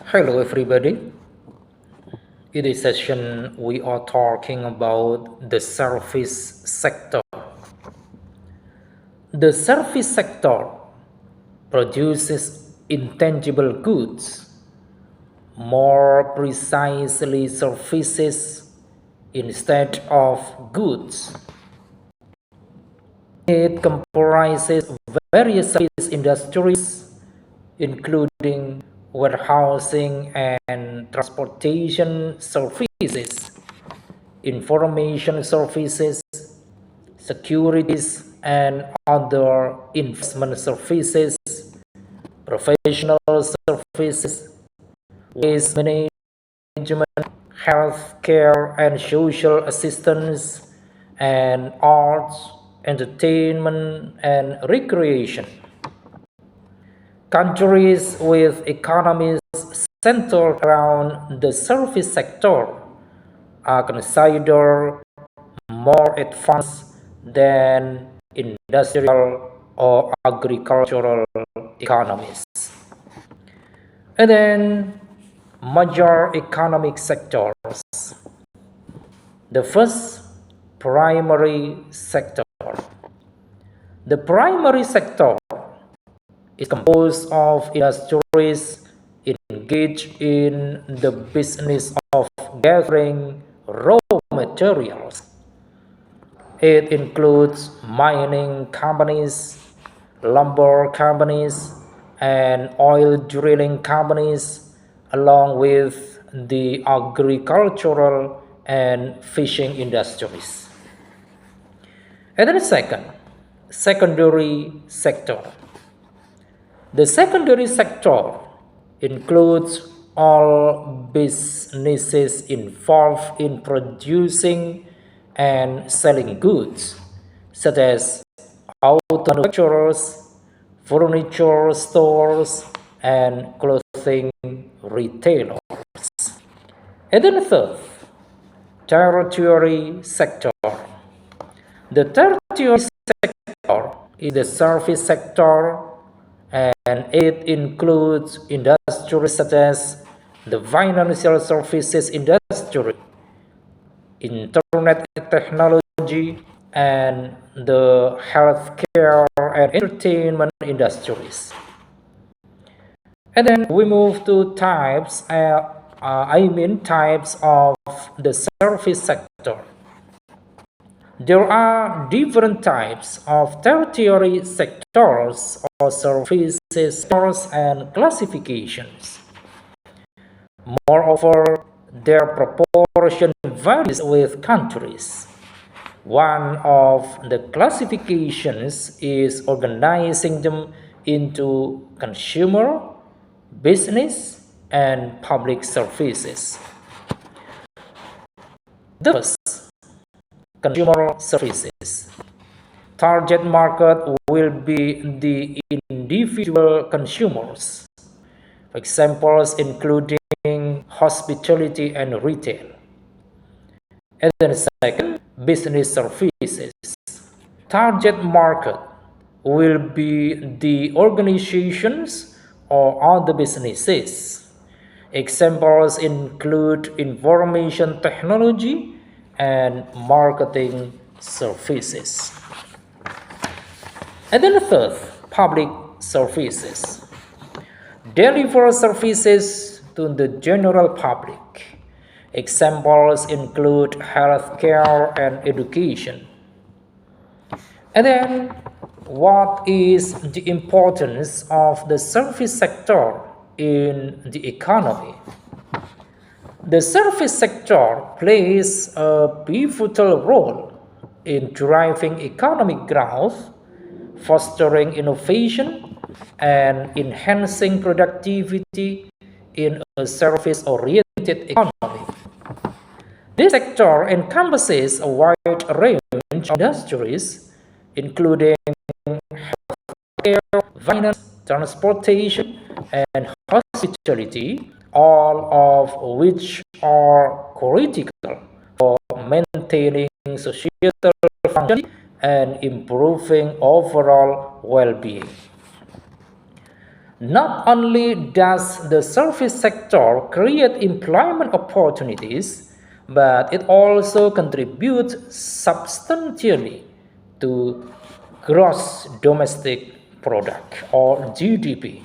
Hello, everybody. In this session, we are talking about the service sector. The service sector produces intangible goods, more precisely, services instead of goods. It comprises various service industries, including warehousing and transportation services, information services, securities, and other investment services, professional services, waste management, healthcare and social assistance, and arts, entertainment, and recreation. Countries with economies centered around the service sector are considered more advanced than industrial or agricultural economies. And then major economic sectors. The first, primary sector. The primary sector is composed of industries engaged in the business of gathering raw materials. It includes mining companies, lumber companies, and oil drilling companies, along with the agricultural and fishing industries. And then second, secondary sector. The secondary sector includes all businesses involved in producing and selling goods, such as auto manufacturers, furniture stores, and clothing retailers. And then third, tertiary sector. The tertiary sector is the service sector, and it includes industries such as the financial services industry, internet technology, and the healthcare and entertainment industries. And then we move to types of the service sector. There are different types of tertiary sectors or services sectors and classifications. Moreover, their proportion varies with countries. One of the classifications is organizing them into consumer, business, and public services. Thus, consumer services. Target market will be the individual consumers. Examples including hospitality and retail. And then second, business services. Target market will be the organizations or other businesses. Examples include information technology and marketing services. And then third, public services. Deliver services to the general public. Examples include healthcare and education. And then, what is the importance of the service sector in the economy? The service sector plays a pivotal role in driving economic growth, fostering innovation, and enhancing productivity in a service-oriented economy. This sector encompasses a wide range of industries, including healthcare, finance, transportation, and hospitality, all of which are critical for maintaining societal functioning and improving overall well-being. Not only does the service sector create employment opportunities, but it also contributes substantially to gross domestic product or GDP.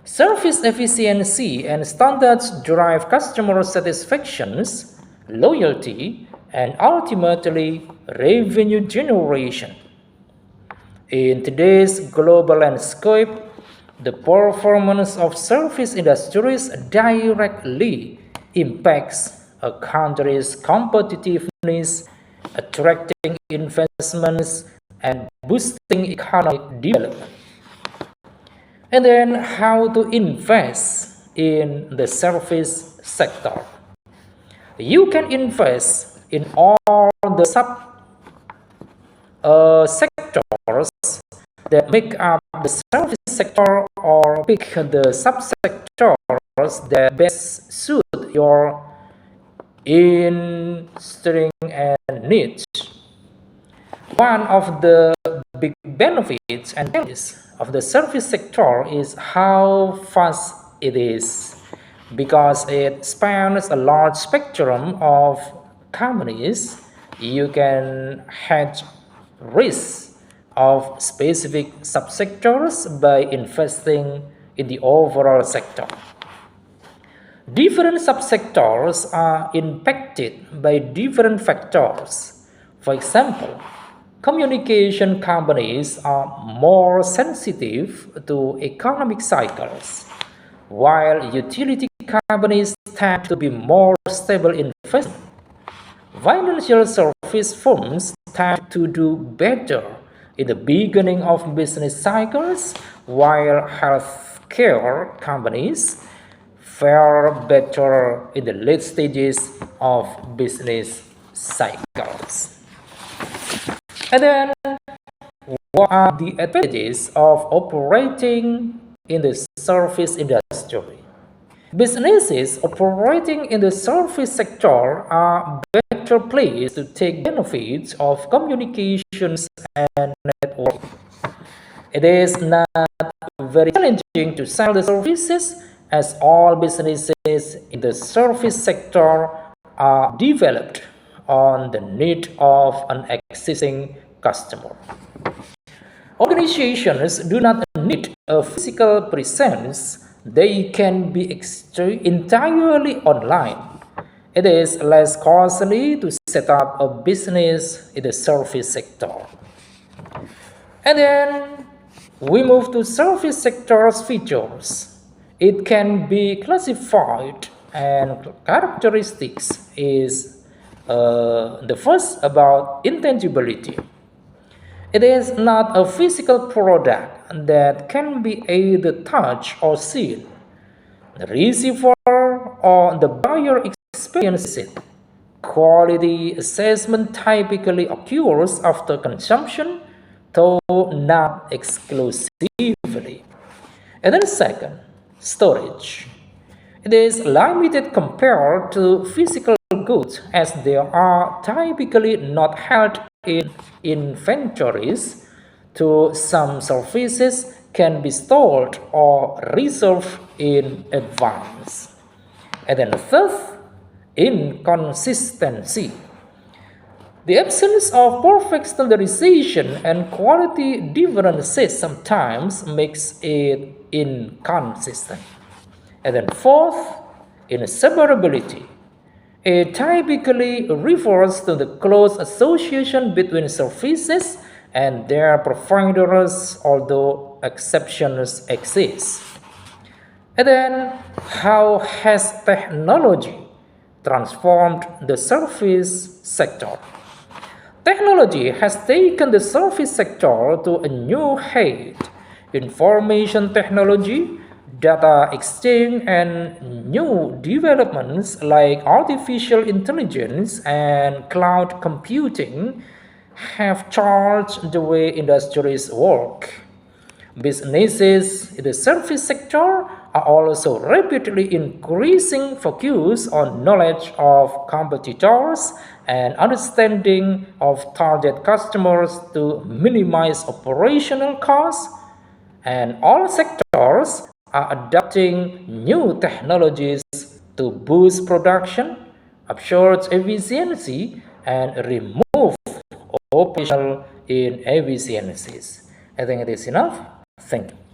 Service efficiency and standards drive customer satisfactions, loyalty, and ultimately revenue generation. In today's global landscape, the performance of service industries directly impacts a country's competitiveness, attracting investments, and boosting economic development. And then, how to invest in the service sector. You can invest in all the sectors that make up the service sector, or pick the subsectors that best suit your industry and needs. One of the big benefits and challenges of the service sector is how fast it is, because it spans a large spectrum of companies. You can hedge risks of specific subsectors by investing in the overall sector. Different subsectors are impacted by different factors. For example, communication companies are more sensitive to economic cycles, while utility companies tend to be more stable in investment. Financial service firms tend to do better in the beginning of business cycles, while healthcare companies fare better in the late stages of business cycles. And then, what are the advantages of operating in the service industry? Businesses operating in the service sector are better placed to take benefits of communications and networking. It is not very challenging to sell the services, as all businesses in the service sector are developed on the need of an existing customer. Organizations do not need a physical presence. They can be entirely online. It is less costly to set up a business in the service sector. And then we move to service sector's features. It can be classified, and characteristics is the first about intangibility. It is not a physical product that can be either touched or seen. The receiver or the buyer experiences it. Quality assessment typically occurs after consumption, though not exclusively. And then second, storage. It is limited compared to physical goods, as they are typically not held in inventories. To some services can be stored or reserved in advance. And then the third, inconsistency. The absence of perfect standardization and quality differences sometimes makes it inconsistent. And then fourth, inseparability. It typically refers to the close association between services and their providers, although exceptions exist. And then, how has technology transformed the service sector? Technology has taken the service sector to a new height. Information technology, data exchange, and new developments like artificial intelligence and cloud computing have changed the way industries work. Businesses in the service sector are also rapidly increasing focus on knowledge of competitors and understanding of target customers to minimize operational costs. and all sectors are adopting new technologies to boost production, upsurge efficiency, and remove operational inefficiencies. I think it is enough. Thank you.